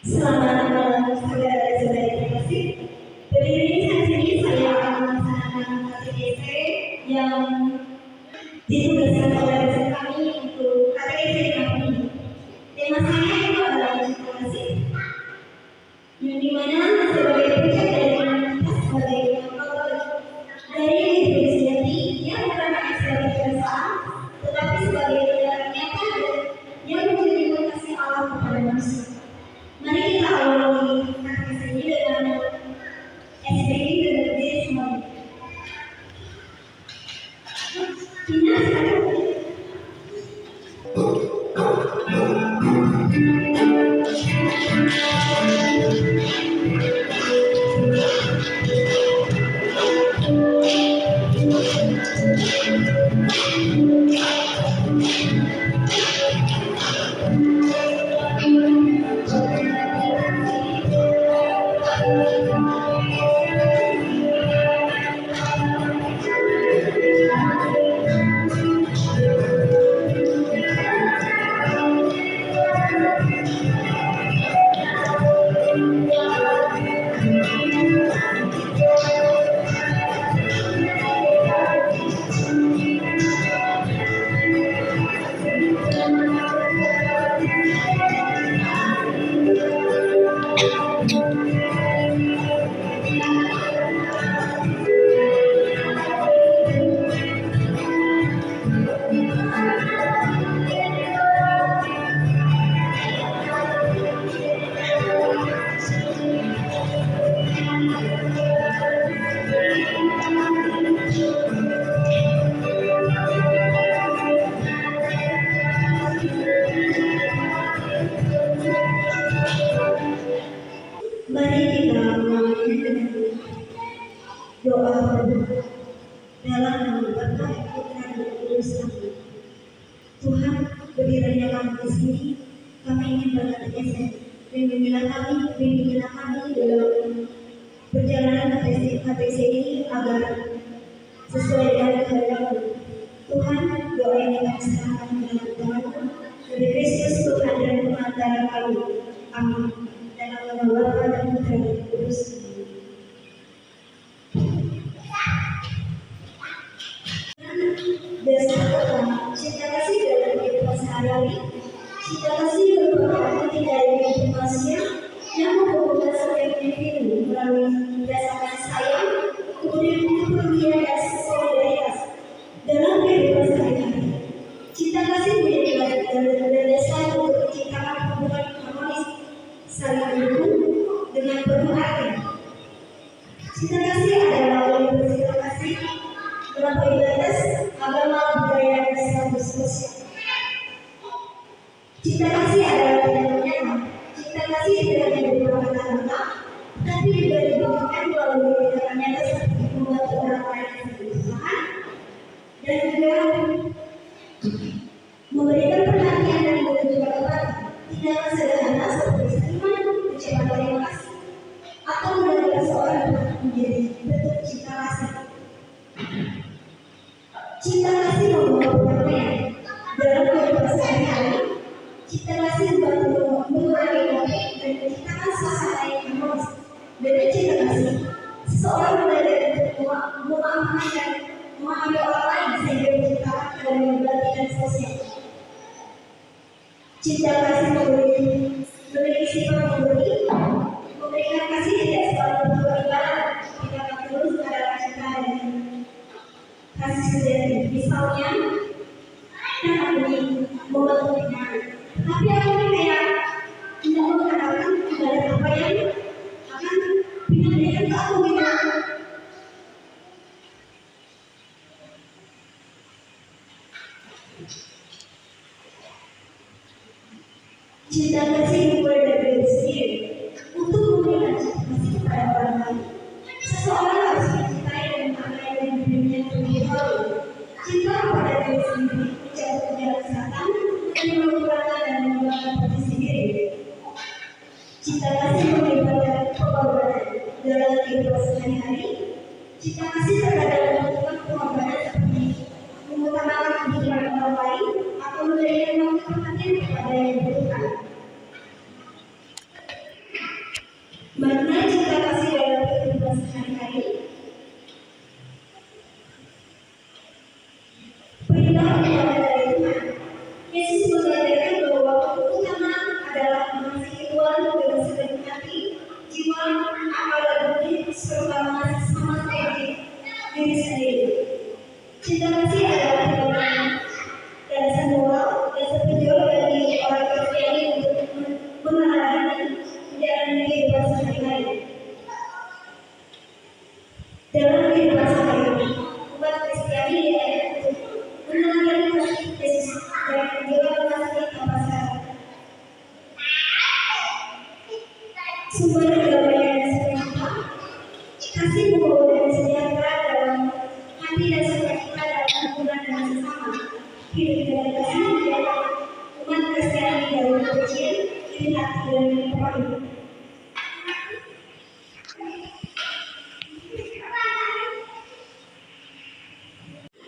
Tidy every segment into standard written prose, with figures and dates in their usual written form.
Selamat malam saudara-saudari terkasih. Berdiri saat ini saya akan melaksanakan KTP yang ditugaskan oleh dosen kami untuk KTP kami. Tema saya itu adalah cinta kasih, yang dimana sebagai puncak dari komunitas sebagai kontrol dari diri sendiri, dia bukan hanya sebagai perasaan, tetapi sebagai tindakan nyata yang menunjukkan kasih Allah kepada manusia. Mari kita awali katekes ini dengan SBY dan diri semuanya. Tina sekarang. Mari kita mengakhiri dengan doa berdoa dalam nama Bapa, Putra dan Kudus. Amin. Tuhan, berdirinya kami di sini, kami ingin berkatekes. Bimbinglah kami dalam perjalanan KTC ini agar sesuai dengan kehendak-Mu. Tuhan, doa ini kami serahkan dalam Tuhan, dari Kristus Tuhan dan Pengantara kami. Amin. Dalam nama Bapa dan Putra dan Kudus. Dasar pertama, cinta kasih dalam kehidupan sehari-hari. Cinta kasih merupakan arti dari kehidupan manusia yang menghubungkan setiap individu melalui rasa kasih sayang, kemudian kepedulian dan solidaritas dalam kehidupan sehari-hari. Cinta kasih menjadi bagian dari dasar untuk menciptakan hubungan harmonis, saling mendukung dengan penuh arti. Cinta kasih adalah wujud cinta kasih melampaui batas agama, budaya, dan status sosial. Cinta kasih adalah tindakan nyata. Cinta kasih tidak hanya berupa kata-kata, tapi juga dibuktikan melalui tindakan nyata seperti membantu orang lain yang kesusahan dan juga memberikan perhatian dan menunjukkan empati. Tindakan sederhana seperti seniman, ucapan terima kasih, atau mendengarkan seorang menjadi bentuk cinta kasih. Cinta kasih membawa perdamaian dalam kehidupan sehari-hari. Cinta kasih membantu mengurangi konflik dan menciptakan suasana yang harmonis. Dengan cinta kasih, seseorang belajar untuk memaafkan dan memahami orang lain sehingga menciptakan kedamaian dan sosial. Cinta kasih memiliki sifat memberi, memberikan kasih tidak selalu bentuk ibadah. Kita akan terus adalah cinta dan kasih sejati. Misalnya, kan aku ingin membantu pindahan, tapi aku ini kayak tidak mengatakan ibadah apa yang akan pindahan ke aku gitu. Cinta kasih dimulai dari diri sendiri. Untuk memberikan cinta kasih kepada orang lain, seseorang harus mencintai dan menghargai dirinya terlebih dahulu. Cinta kepada diri sendiri mencakup jalan kesehatan dan mengembangkan dan mengembangkan diri sendiri. Cinta kasih melibatkan pengorbanan dalam kehidupan sehari-hari. Cinta kasih terkadang membutuhkan pengorbanan seperti mengutamakan kehidupan orang lain atau memberikan waktu perhatian kepada yang dibutuhkan. sumber kedamaian dan sukacita, kasih membawa dan sejahtera dalam hati dan sukacita dalam hubungan dengan sesama, hidup dalam kasih dan umat Kristiani dalam kecil, iri hati dan perang.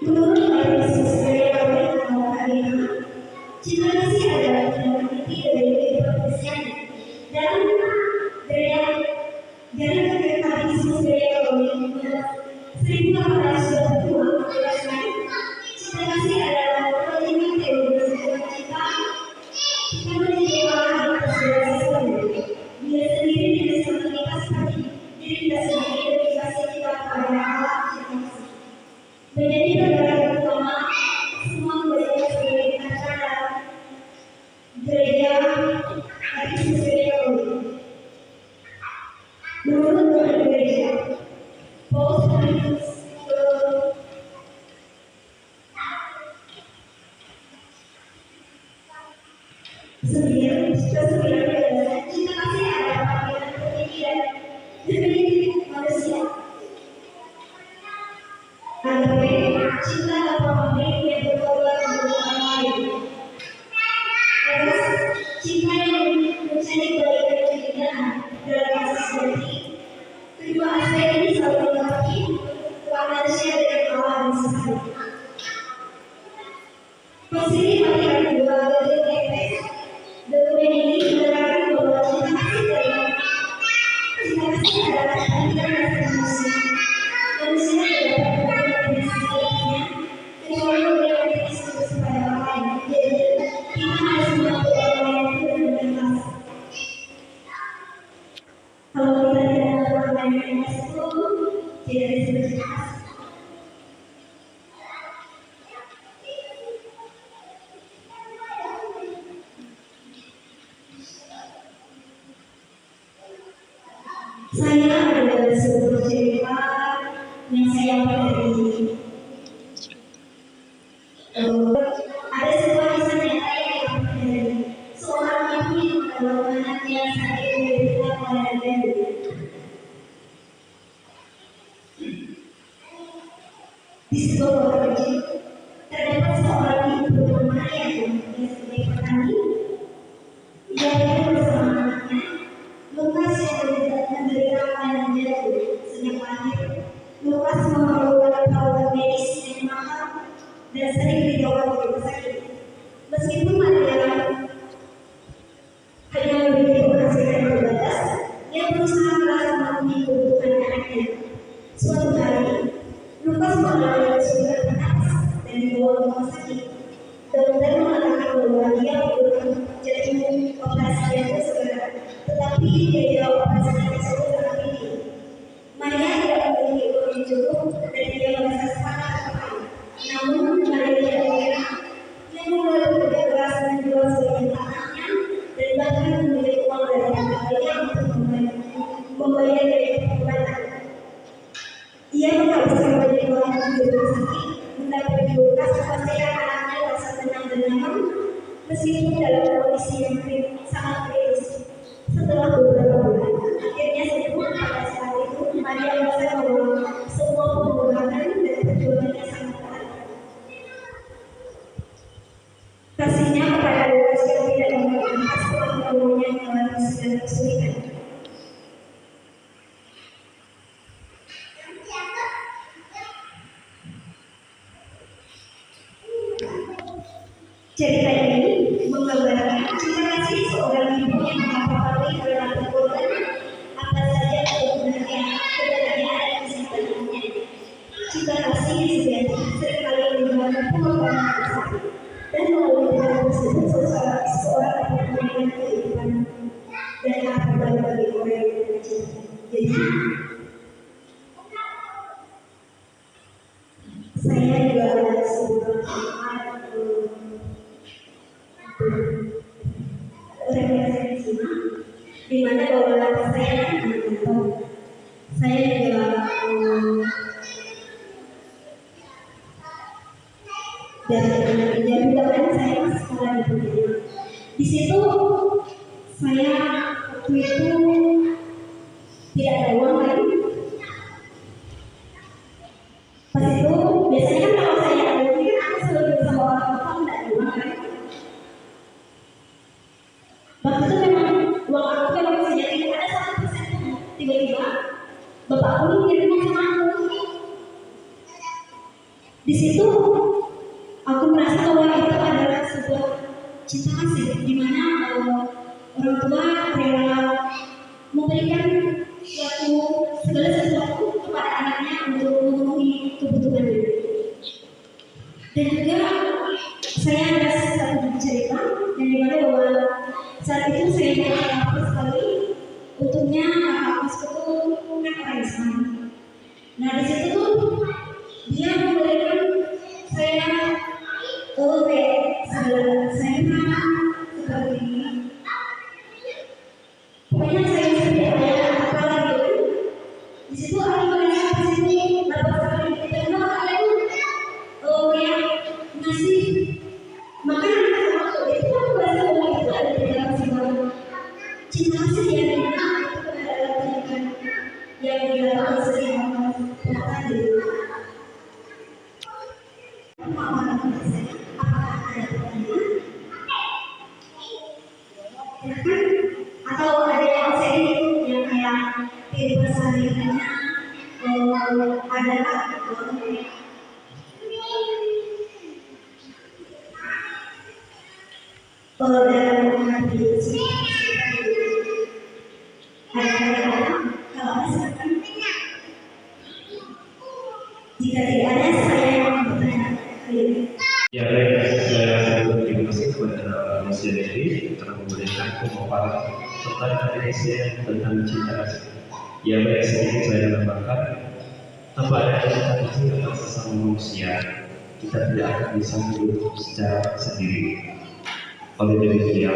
Menurut Yesus dari cinta kasih adalah tindakan inti dari kehidupan Kristiani dan dari Katekismus Gereja Katolik 1822 menjelaskan cinta kasih adalah pentingnya teologi sebuah cinta kita menjadi Allah atas segala sesuatu. Dia sendiri tidak sama kita seperti diri kita sendiri dan kasih kita kepada Allah yang kasih. Menjadi perkara utama semua gereja sebagai acara gereja Katekismus Gereja Katolik. Menurut gereja, Paulus menulis ke sembilan adalah cinta kasih adalah panggilan tertinggi dan definitif manusia. Agape, cinta atau pemilik yang berkorban untuk orang lain. Eros, cinta yang mencari kebaikan dan keindahan dalam kasih sejati. Kedua aspek ini selalu dilengkapi untuk manusia dengan Allah dan sesama. Konsili Vatikan II Gaudium et Spes, dokumen ini menerangkan bahwa cinta kasih adalah panggilan dasar manusia. Manusia tidak dapat berbuat dengan sejatinya kecuali memberikan diri sendiri kepada orang lain. Jadi kita harus membantu orang lain itu dengan ikhlas. Kalau kita tidak melakukan dengan ikhlas itu tidak disebut cinta kasih. Saya adalah sebuah cerita yang saya pelajari. Ada sebuah kisah nyata yang saya pelajari. Seorang ibu yang menolong anaknya saat ia menderita kelainan. Di sebuah kota kecil terdapat seorang ibu bernama Maria yang sebagai petani. Ia hidup bersama anaknya. Lukas yang menderita kelainan jantung sejak lahir. Lukas memerlukan perawatan medis yang mahal dan sering dirawat di rumah sakit. Meskipun Maria hanya memiliki penghasilan yang terbatas, ia berusaha keras memenuhi kebutuhan anaknya. Suatu hari, Lukas mengalami kesulitan bernapas dan dibawa ke rumah sakit. Dokter mengatakan bahwa dia butuh jantung operasi jantung segera, tetapi biaya operasinya tersebut sangat tinggi. Maria tidak memiliki uang yang cukup dan dia merasa sangat tertekan. Namun Maria tidak menyerah. Ia mulai bekerja keras menjual sebagian tanahnya dan bahkan memiliki uang dari tetangganya untuk membayar biaya pengobatan. Ia menghabiskan banyak uang di rumah sakit, mendapat Lukas kepastian anaknya merasa tenang dan nyaman meskipun dalam kondisi yang sangat kritis. Setelah beberapa bulan, akhirnya sembuh. Pada saat itu, Maria merasa bahwa semua pengorbanan dan perjuangannya sangat berharga. Kasihnya kepada Lukas yang tidak memperhatikan setelah menolongnya melewati segala kesulitan. Cerita ini menggambarkan cinta kasih seorang ibu yang mengakui rela berkorban apa saja untuk kebenarannya dan kesehatannya. Cinta kasih sejati seringkali menggunakan pengorbanan besar dan melalui tindakan tersebut seseorang dapat memberikan kehidupan dan harta bagi orang yang mencintai. Jadi saya juga ada sebuah referensi di mana bahwa saya juga dan bahkan saya sekolah di Bukit. Di situ saya waktu itu tidak ada uang kan. Pas itu biasanya kan kalau saya ada uang kan aku selalu bilang sama orang tua tidak ada uang kan. Waktu itu memang uang aku kalau misalnya tidak ada 1%, tiba-tiba bapak aku ngirim sama aku. Di situ aku merasa bahwa itu adalah sebuah cinta kasih, di mana orang tua rela memberikan segala sesuatu kepada anaknya untuk memenuhi kebutuhannya. Dan juga saya ada satu cerita yang dimana bahwa saat itu saya lapar sekali. Untungnya kakak kosku tuh kan orang Islam. Nah di situ tuh dia memberikan saya saya seperti pokoknya saya seperti ada apa gitu. Di situ aku melihat di sini dapat sekali dan ada yang ngasih makanan sama aku. Itu aku rasa bahwa itu ada di dalam sebuah cinta kasih yang dimana itu adalah pendidikan yang dilakukan setiap tadi. Atau ada yang saya yang kayak pilih persalihannya adalah dalam menghadapi kalau misalkan jika tidak ada saya yang bertanya. Ya baik, saya terima kasih kepada Mas Yandri telah memberikan pemaparan tentang definisi tentang cinta kasih. Ya baik, sedikit saya tambahkan, tanpa ada cinta kasih atas sesama manusia, kita tidak akan bisa hidup secara sendiri. Oleh demikian,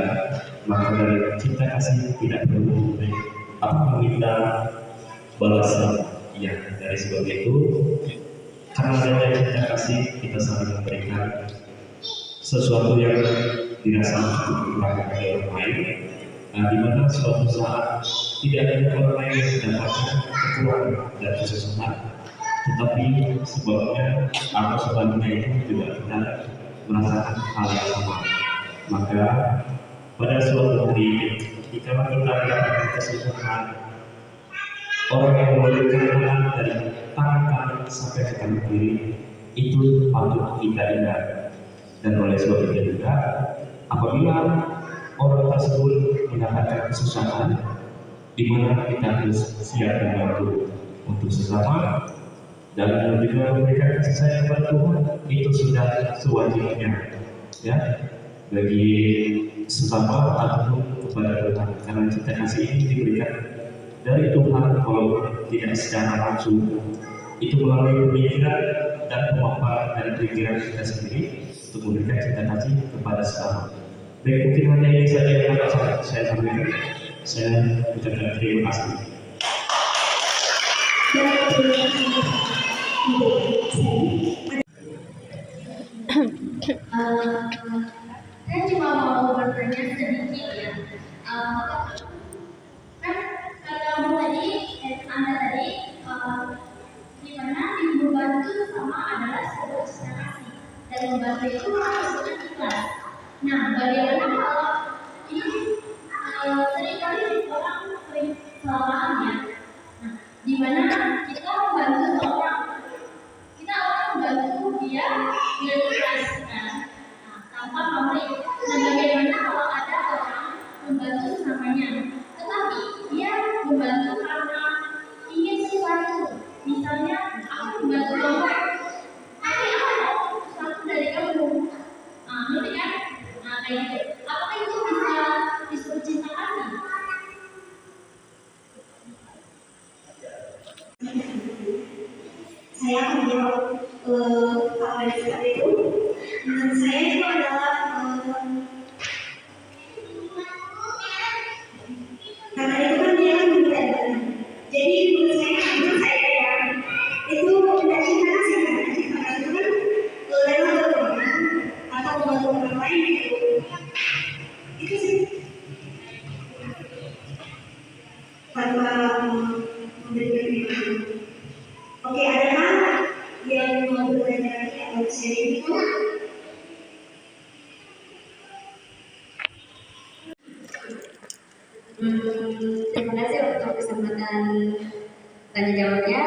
maka dari cinta kasih tidak perlu memberi apa meminta balasan. Ya, dari sebab itu, karena adanya cinta kasih, kita saling memberikan sesuatu yang dirasa cukup dikurangkan oleh orang lain, di mana suatu saat tidak ada orang lain yang mendapatkan kekurangan dan kesusahan, tetapi sebabnya atau sebaliknya itu juga kita merasakan hal yang sama. Maka pada suatu hari, jika kita mendapatkan kesusahan, orang yang memberikan tangan dari tangan kanan sampai ke tangan kiri itu patut kita ingat. Dan oleh sebab itu juga, apabila orang tersebut mendapatkan kesusahan, di mana kita harus siap membantu untuk sesama dan juga memberikan kasih sayang kepada Tuhan, itu sudah sewajibnya, ya, bagi sesama ataupun kepada Tuhan. Karena cinta kasih ini diberikan dari Tuhan, walaupun tidak secara langsung, itu melalui pemikiran dan pemaparan dari pikiran kita sendiri untuk memberikan cinta kasih kepada sesama. Baik, mungkin hanya ini saja yang dapat saya sampaikan. Saya ucapkan terima kasih. Saya cuma mau bertanya sedikit ya. Kamu tadi, Anda tadi, di mana membantu sama adalah sebuah cinta kasih dan membantu itu harus dengan ikhlas. Nah, bagaimana kalau ini seringkali orang sering kesalahan ya. Nah, di mana kita membantu seorang, kita orang membantu dia dengan ikhlas, nah, tanpa pamrih. Nah, bagaimana kalau ada orang membantu sesamanya, tetapi dia membantu karena ingin sesuatu, misalnya aku membantu kamu, tapi aku mau sesuatu dari kamu, ngerti kan? Nah, kayak gitu. Apakah itu bisa disebut cinta kasih? Saya akan jawab apa yang seperti itu. Menurut saya itu adalah karena itu kan dia kan tidak. Jadi menurut saya ya itu tidak cinta kasih, karena cinta kasih itu kan rela berkorban atau membantu orang lain itu sih. Karena Terima kasih untuk kesempatan tanya jawabnya.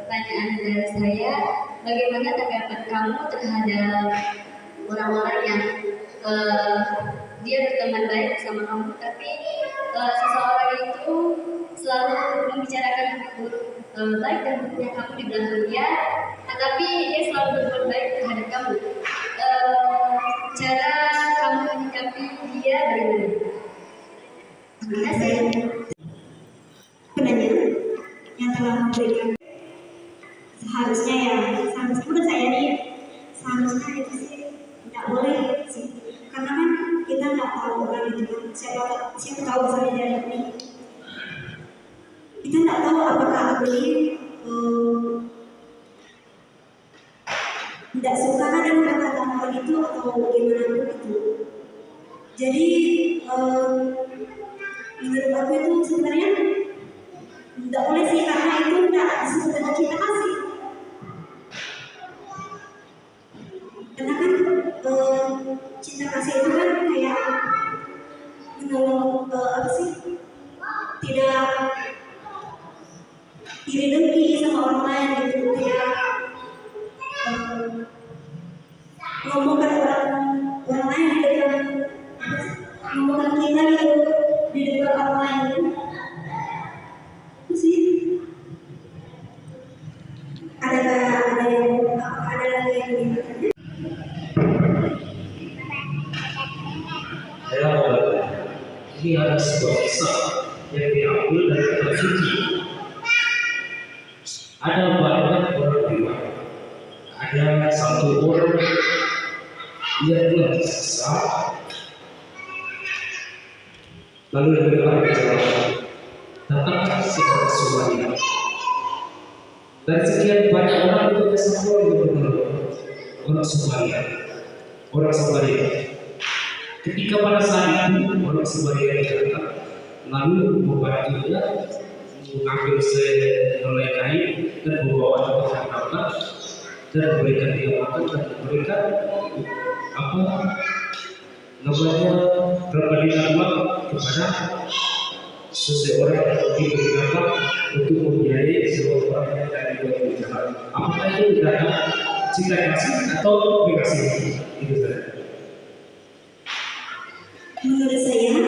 Pertanyaan dari saya, bagaimana tanggapan kamu terhadap orang-orang yang dia berteman baik sama kamu, tapi seseorang itu selalu membicarakan baik dan buruknya kamu di belakang dia, tetapi dia selalu berbuat baik terhadap kamu. Cara kamu menyikapi dia bagaimana? Terima kasih. Penanya yang telah memberikan seharusnya menurut saya nih seharusnya itu sih tidak boleh sih, karena kan kita nggak tahu orang itu kan siapa tahu misalnya dia ini kita nggak tahu apakah aku ini tidak suka kan dengan perkataan orang itu atau gimana begitu. Jadi menurut aku itu sebenarnya tidak boleh sih, karena itu tidak disebut dengan cinta kasih. Karena kan cinta kasih itu kan kayak menolong apa sih, tidak iri dengki sama orang lain gitu, tidak ngomongkan orang lain di depan, ngomongkan kita gitu di depan orang lain. Itu sih ada lagi yang diingatkan. Saya mau bertanya, ini ada sebuah kisah yang diambil dari kitab suci. Ada banyak orang tua, ada satu orang yang telah disiksa, lalu dia berkata, datanglah seorang Somalia. Dan sekian banyak orang itu bersama orang Somalia, Ketika pada saat itu orang Somalia datang, lalu membantunya mengambil sehelai kain dan membawa ke tempat dan memberikan dia makan dan memberikan perbandingan uang kepada seseorang yang diberikan untuk membiayai seseorang yang tidak dibuat bicara. Apakah itu dana cinta kasih atau kasih? Itu saja. Menurut saya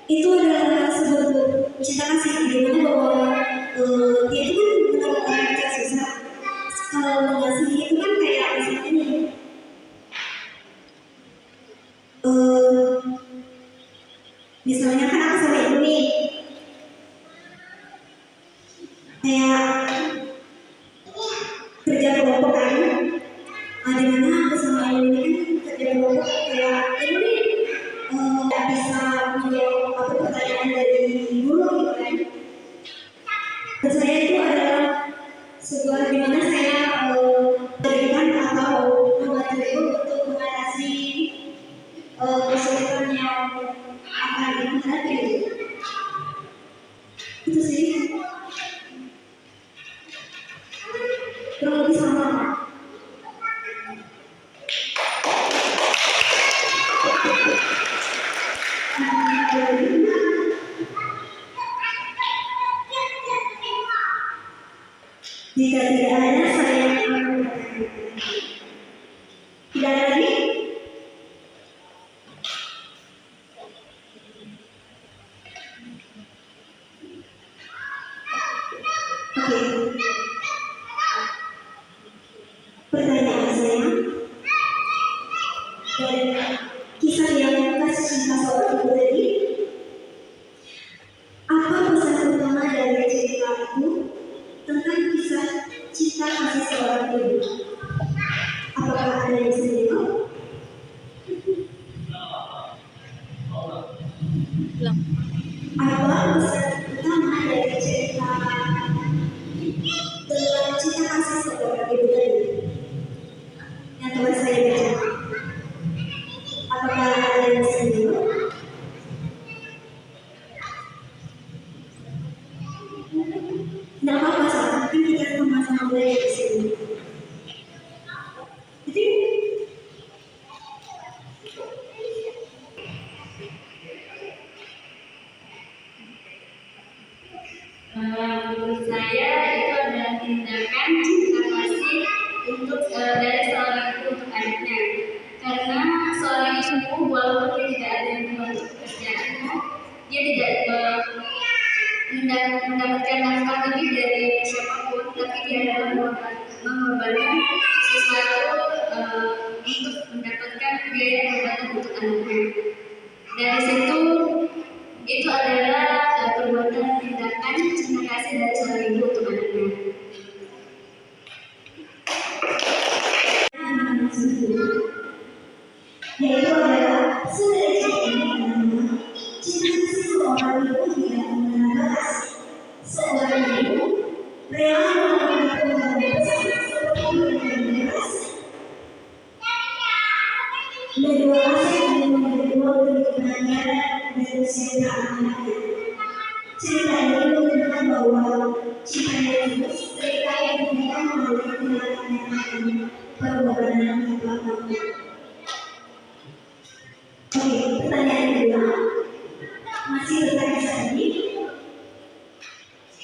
itu adalah sebuah cinta kasih, dimana bahwa dia itu kan menolong orang yang susah. Kalau mengasihi itu kan kayak misalnya nih misalnya kan aku sama ibu nih, kayak kerja kelompok kan, dimana aku sama ibu ini kan kerja kelompok, kayak ibu nih nggak bisa menjawab apa pertanyaan dari guru gitu kan. Menurut saya itu adalah sebuah dimana saya berikan atau membantu ibu untuk mengatasi kesulitan yang akan dihadapi. Itu sih kurang lebih sama. Jika tidak ada, saya akan tidak ada lagi. Oke. Pertanyaan saya dari kisah yang kasih cinta seorang ibu tadi, apa pesan utama dari cerita itu tentang kisah cinta kasih seorang ibu? Apakah ada yang bisa dijawab? Apa pesan utama dari cerita tentang cinta kasih seorang ibu tadi yang telah saya baca? Apakah ada yang bisa dijawab? Tidak apa-apa, kan kita sama-sama belajar di sini. Jadi Menurut saya itu adalah tindakan cinta kasih dari seorang ibu untuk anaknya. Karena seorang ibu walaupun dia tidak ada yang membantu pekerjaannya, dia tidak mendapatkan nafkah lebih dari siapapun, tapi dia adalah mengorbankan sesuatu untuk mendapatkan biaya pengobatan untuk anaknya. Dari situ itu adalah perbuatan tindakan cinta kasih dari seorang ibu untuk anaknya. Yaitu adalah sederhana adalah cinta kasih seorang ibu tidak mengenal seorang ibu rela melakukan besar seperti yang deras kedua kasih dan kedua berikutnya dan usia anaknya. Cerita ini menunjukkan bahwa cinta ibu cerita yang diberikan melalui tindakan perbuatan yang dilakukan. Oke, pertanyaan kedua masih bertanya tadi,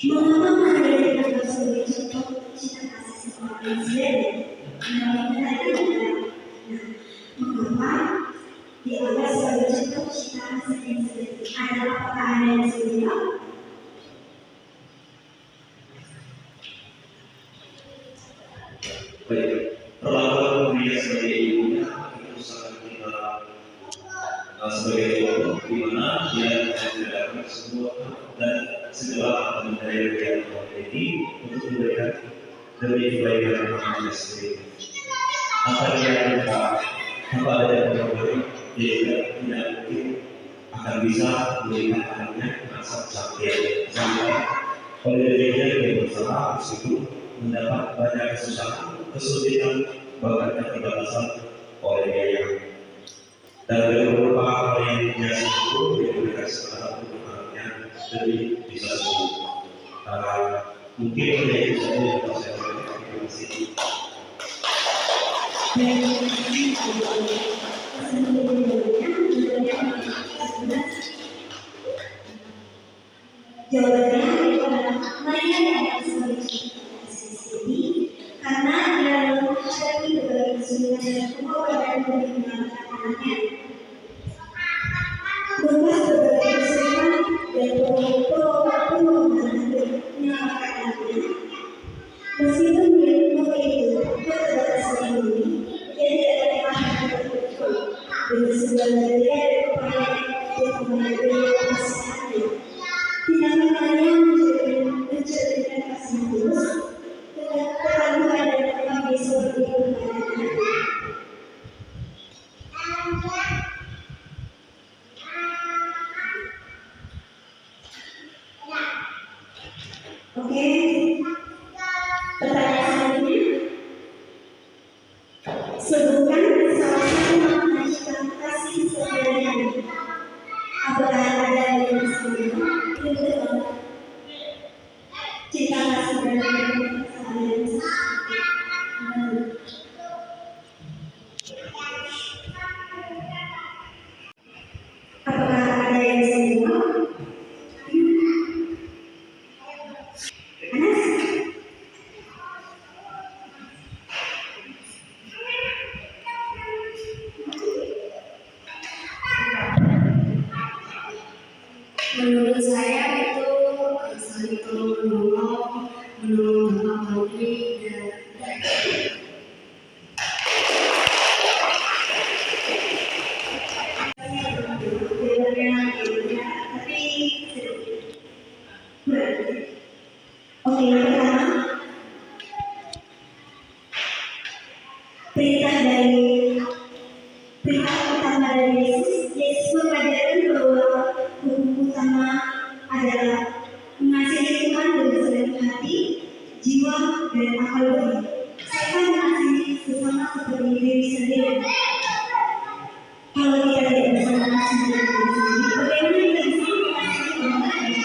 mengapa Maria dianggap sebagai contoh cinta kasih seorang presiden? Mengapa dianggap sebagai contoh cinta kasih presiden? Apakah ada yang setuju? Baik, perlakuan Maria sebagai ibunya itu sangat kita sebagai contoh di mana dia menjalankan semua dan segala apa daya yang memiliki untuk memberikan demi kebaikan anaknya sendiri. Apa dia minta, apa ada yang terbaik, dia tidak mungkin akan bisa melihat anaknya merasa sakit sampai oleh dirinya dia berusaha meskipun mendapat banyak kesusahan, kesulitan, bahkan keterbatasan oleh biaya. Dan dari beberapa hal yang biasa itu diberikan setelah untuk anaknya lebih bisa sembuh. Mungkin hanya itu saja yang dapat saya berikan. Terima kasih. Jawabannya adalah Maria dianggap sebagai cinta kasih sendiri karena dia menghadapi berbagai kesulitan dan pengorbanan demi menyelamatkan anaknya. Lepas berbagai kesulitan dan pengorbanan demi menyelamatkan anaknya, meskipun dia memiliki keterbatasan diri, dia tidak dapat melakukan betul dengan segala daya dan upaya untuk menjaga kesehatannya. Tindakan Maria menceritakan kasih tulus dengan keranguan dan kebaikan seperti itu kepada anaknya. Oke, pertanyaan selanjutnya, sebutkan salah satu makna cinta kasih sebenarnya. Apakah ada yang disebut? Cinta kasih dan apakah ada yang disebut? Menurut saya itu saling tolong menolong Bapak Polri dan Oke, yang pertama, perintah utama dari Yesus. Yesus mengajarkan bahwa hukum utama adalah mengasihi Tuhan dengan segenap hati, jiwa, dan akal budi, serta mengasihi sesama seperti diri sendiri. Kalau kita tidak bisa mengasihi diri sendiri, bagaimana kita bisa mengasihi orang lain?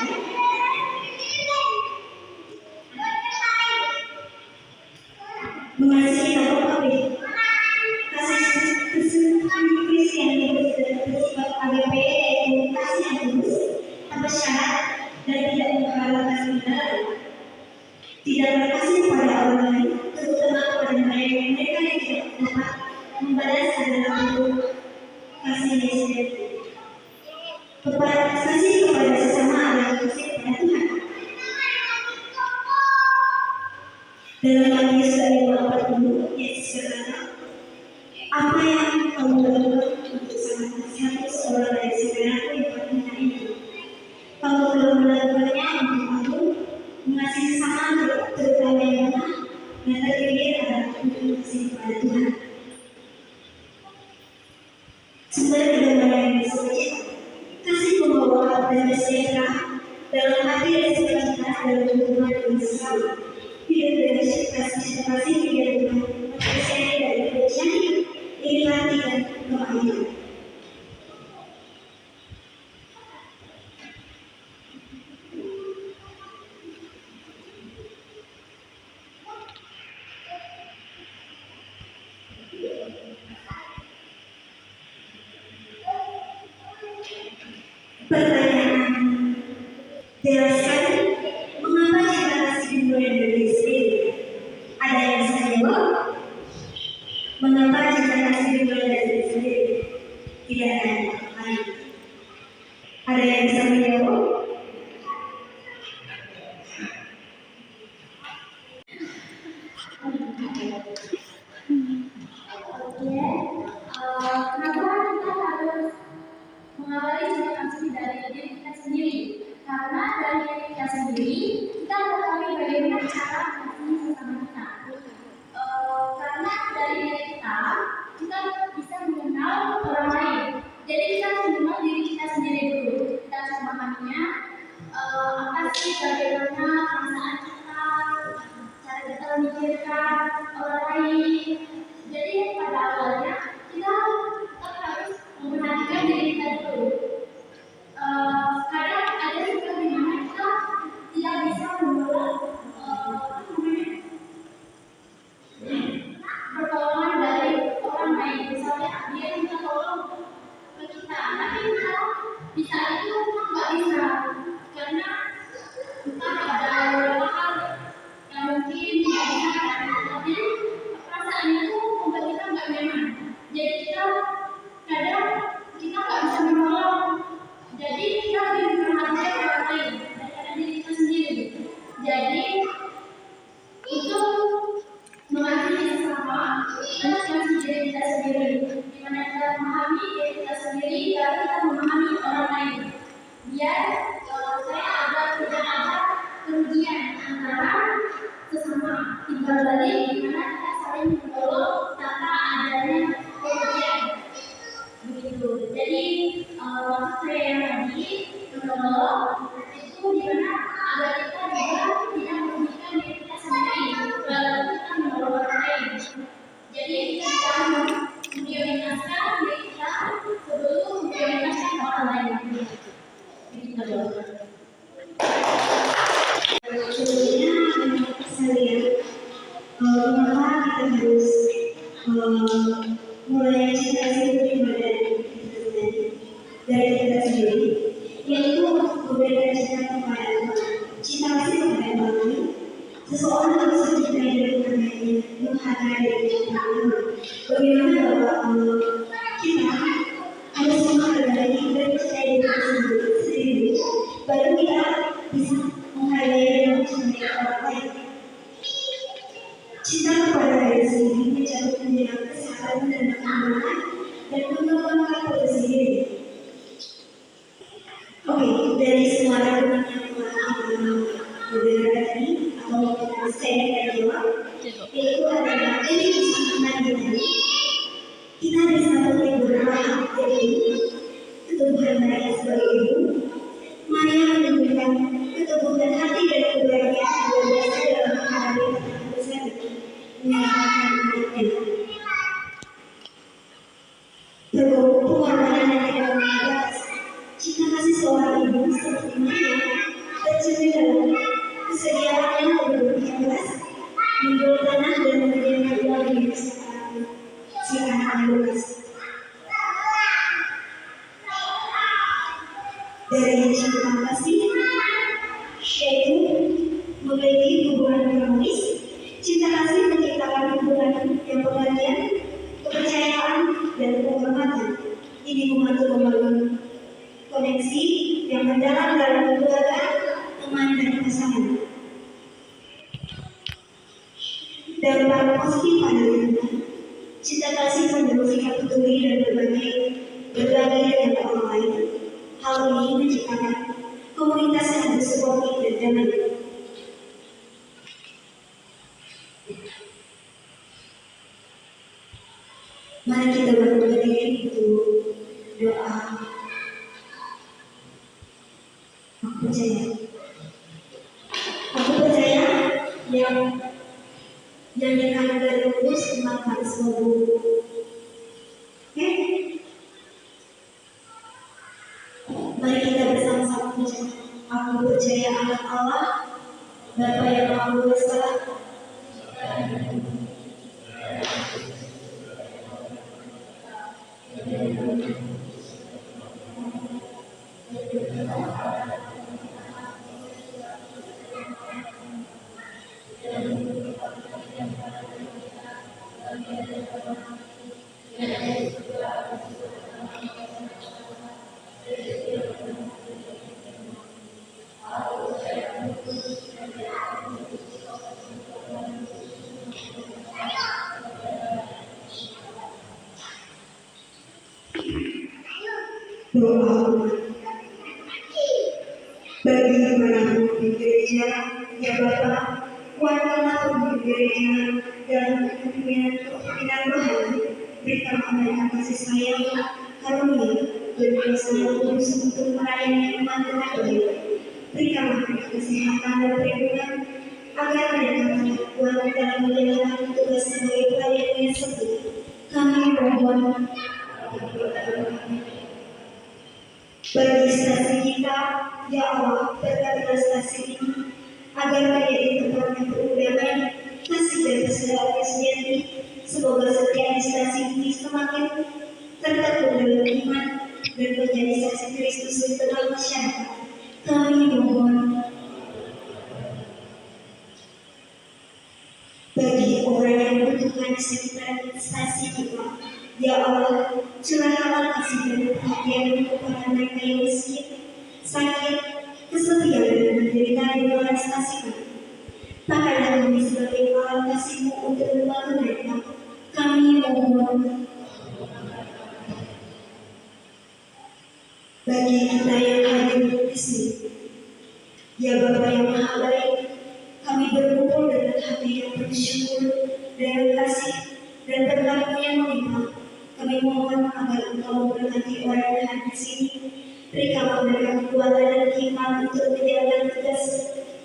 Mengasihi apa? Kasih Kristen yang bersifat AGP, yaitu kasih yang tulus, tanpa syarat, dan tidak mengharapkan imbalan. Tidak berkasih kepada orang lain, terutama kepada mereka yang tidak dapat membalas adalah bentuk kasihnya sendiri. Kasih kepada sesama adalah kasih kepada Tuhan. Dalam Matius 5:40, Yesus berkata, apa yang kamu lakukan untuk satu seorang dari saudaraku yang paling hina ini, kamu telah melakukannya untuk aku. Mengasihi sesama terutama yang lemah dan terakhir adalah untuk kasih kepada Tuhan. Sumber kedamaian yang disebut kasih membawa damai sejahtera dalam hati dan sukacita dalam hubungan dengan sesama. Hidup dengan kasih tidak dengan manusia dari kebencian, iri hati dan kemahiran. Pertanyaan, jelaskan mengapa cinta kasih dimulai dari diri sendiri? Ada yang bisa jawab? Mengapa cinta kasih dimulai dari diri sendiri? Tidak ada yang lain. Ada yang bisa menjawab? Kenapa kita harus mengawali cinta kasih dari diri kita sendiri? Karena dari diri kita sendiri kita mengetahui bagaimana cara mengasihi sesama kita. Karena dari diri kita bisa mengenal orang lain. Jadi kita harus mengenal diri kita sendiri dulu. Kita harus memahaminya apa sih bagaimana perasaan kita, cara kita memikirkan orang lain. Jadi pada awalnya kita harus memperhatikan diri kita dulu. Kadang ada juga di mana kita tidak bisa menolak pertolongan dari orang lain. Misalnya dia minta tolong ke kita, tapi kita bisa itu nggak bisa karena entah ada beberapa hal yang mungkin tidak bisa tapi perasaan itu membuat kita nggak nyaman. Jadi kita kadang kita nggak bisa menolong. Jadi kita lebih memperhatikan orang lain daripada diri kita sendiri. Jadi untuk mengasihi sesama, kita harus mengasihi diri kita sendiri. Dimana kita memahami diri kita sendiri, baru kita memahami orang lain. Biar tidak ada kerugian antara sesama. Timbal balik dimana kita saling menolong tanpa adanya kerugian. Begitu. Jadi maksud saya yang tadi menolong itu dimana agar kita juga tidak merugikan diri kita sendiri, lalu kita menolong orang lain. Jadi kita bisa memprioritaskan diri kita sebelum memprioritaskan orang lain. Begitu. Sebelumnya saya lihat mengapa kita harus mulai cinta kasih dari kita sendiri, yaitu memberikan cinta kepada Tuhan. Cinta kasih kepada Tuhan, seseorang harus mencintai diri sendiri, menghargai diri sendiri. Bagaimana bahwa kita harus menghargai dan mencintai diri sendiri, baru kita bisa menghargai dan mencintai orang lain. Cinta kepada diri sendiri mencakup kesehatan dan keamanan dan mengembangkan diri sendiri. Oke, dari semua argumen yang berbeda tadi atau saya akan jawab, yaitu adalah ini sangat menarik. Kita bisa memiliki beberapa hal, yaitu ketubuhan Maria sebagai ibu. Maria menunjukkan ketubuhan hati dan kebahagiaan yang luar biasa dalam menghadapi tantangan besar menyelamatkan anaknya. Pengorbanan yang tidak terbatas. Cinta kasih seorang ibu seperti Maria tercermin dalam kesediaannya untuk berikhlas, menjual tanah dan memberikan uang di si anak Lukas. Dari cinta kasih teman dan pasangan. Dampak positif pada lingkungan, cinta kasih mendorong sikap peduli dan berbagi dengan orang lain. Hal ini menciptakan komunitas yang bersuportif dan damai. Mari kita berdoa diri untuk doa. Aku percaya yang dikatakan dari Yesus memang harus sembuh. Oke? Mari kita bersama-sama mengucapkan, aku percaya anak Allah, Bapa yang Maha Kuasa, doa bagi dimanapun di gereja, ya Bapa, kuatkanlah di gereja dalam kepemimpinan Tuhan. Berikanlah mereka kasih sayang, karunia, dan kuasa Roh Kudus untuk melayani umat dengan baik. Berikanlah mereka kesehatan dan perlindungan agar mereka dapat kuat dalam menjalankan tugas sebagai pelayan yang setia. Kami mohon bagi stasi kita, ya Allah, berkatilah stasi ini agar menjadi tempat yang penuh damai, kasih dan persaudaraan sejati. Semoga setiap stasi ini semakin tertekun dalam iman dan menjadi saksi Kristus di tengah masyarakat. Kami mohon bagi orang yang membutuhkan di sekitar stasi kita, ya Allah, curahkanlah kasih dan perhatian kepada mereka yang miskin, sakit, kesepian dan menderita di luar stasi kami. Pakailah kami sebagai alat kasih-Mu untuk membantu mereka. Kami mohon bagi kita yang hadir di sini, ya Bapa yang Maha Baik, kami berkumpul dengan hati yang bersyukur, dengan kasih dan berkat yang melimpah. Kami mohon agar Engkau memberkati orang yang hadir di sini. Berikanlah mereka kekuatan dan hikmat untuk menjalankan tugas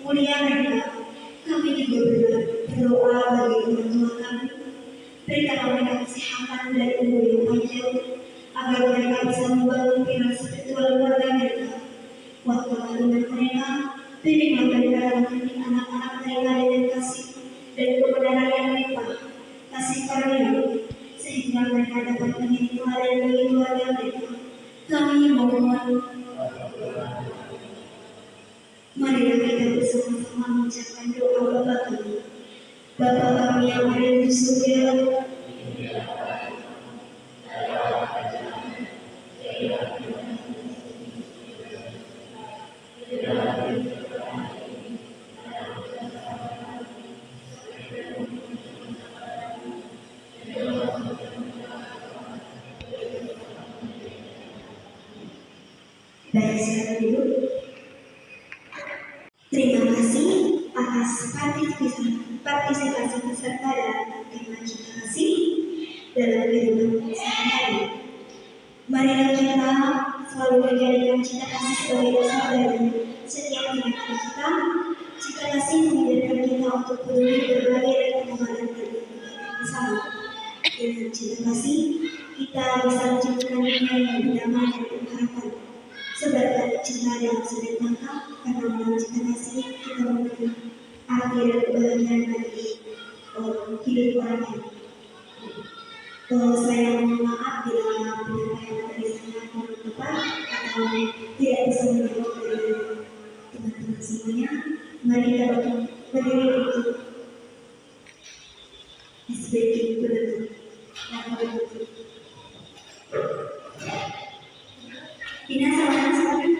mulia mereka. Kami juga berdoa bagi orang tua kami. Berikanlah mereka kesehatan dan umur yang panjang, agar mereka bisa membangun pilar spiritual keluarga mereka. Kuatkanlah iman mereka, bimbinglah mereka dalam mendidik anak-anak mereka dengan kasih dan kebenaran yang melimpah, kasih karunia, sehingga mereka dapat menjadi teladan bagi keluarga mereka. Kami mohon, marilah kita bersama-sama mengucapkan doa Bapa kami. Bapa kami yang ada di surga, baik sekarang dulu. Terima kasih atas partisipasi peserta dalam tema cinta kasih dalam kehidupan sehari-hari. Marilah kita selalu menjadikan cinta kasih sebagai dasar dari setiap tindakan kita. Cinta kasih mengajarkan kita untuk peduli, berbagi, dan menghargai bersama. Dengan cinta kasih, kita bisa menciptakan dunia yang damai dan berharapan. Sebagai cinta yang sudah ditangkap, karena dalam cinta kasih kita memberi arti dan kebahagiaan bagi hidup orang lain. Saya mohon maaf bila penyampaian dari saya kurang tepat atau tidak bisa menjawab dari teman-teman semuanya. Mari kita berdiri untuk SBK penutup. Ina, silakan.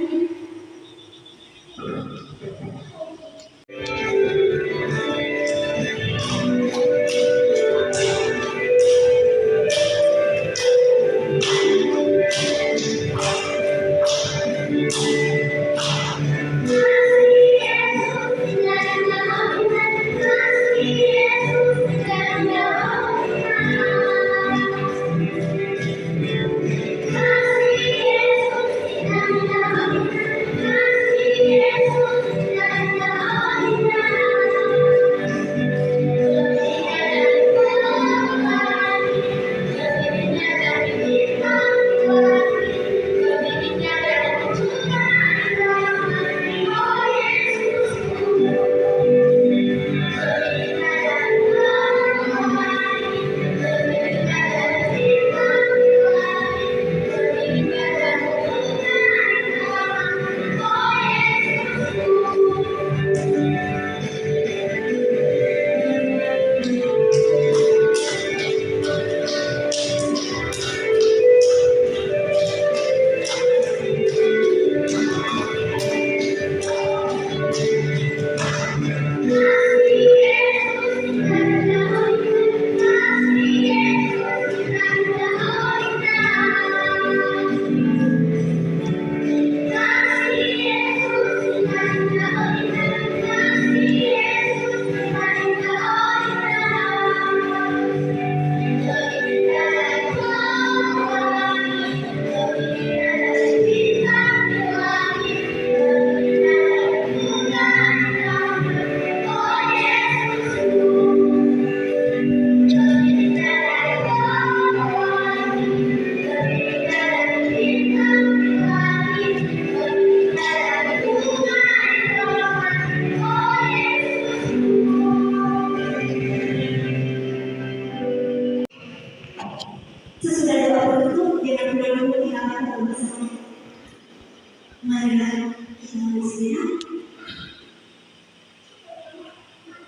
Sesudah doa penutup, jangan dulu kita akan bersama. Marilah kita bersedia.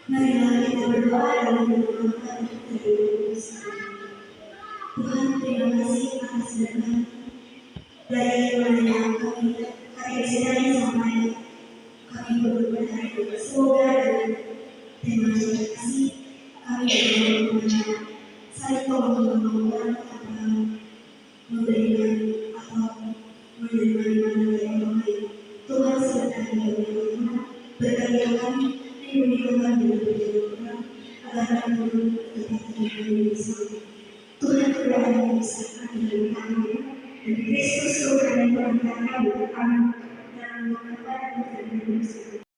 Marilah kita berdoa dan berdoa untuk bersama. Tuhan, terima kasih atas berkat dari mana yang kami sedang sampai kami berdoa hari ini. Semoga dengan tema kasih kami berdoa saling tolong atau memberikan atau menerima ibadah yang baik. Tuhan sertai kami, berkati kami, lindungi kami dari perjalanan agar kami tetap bisa. Tuhan berdoa yang bisa kami dari kami dan Kristus Tuhan yang berkati kami. Amin. Dan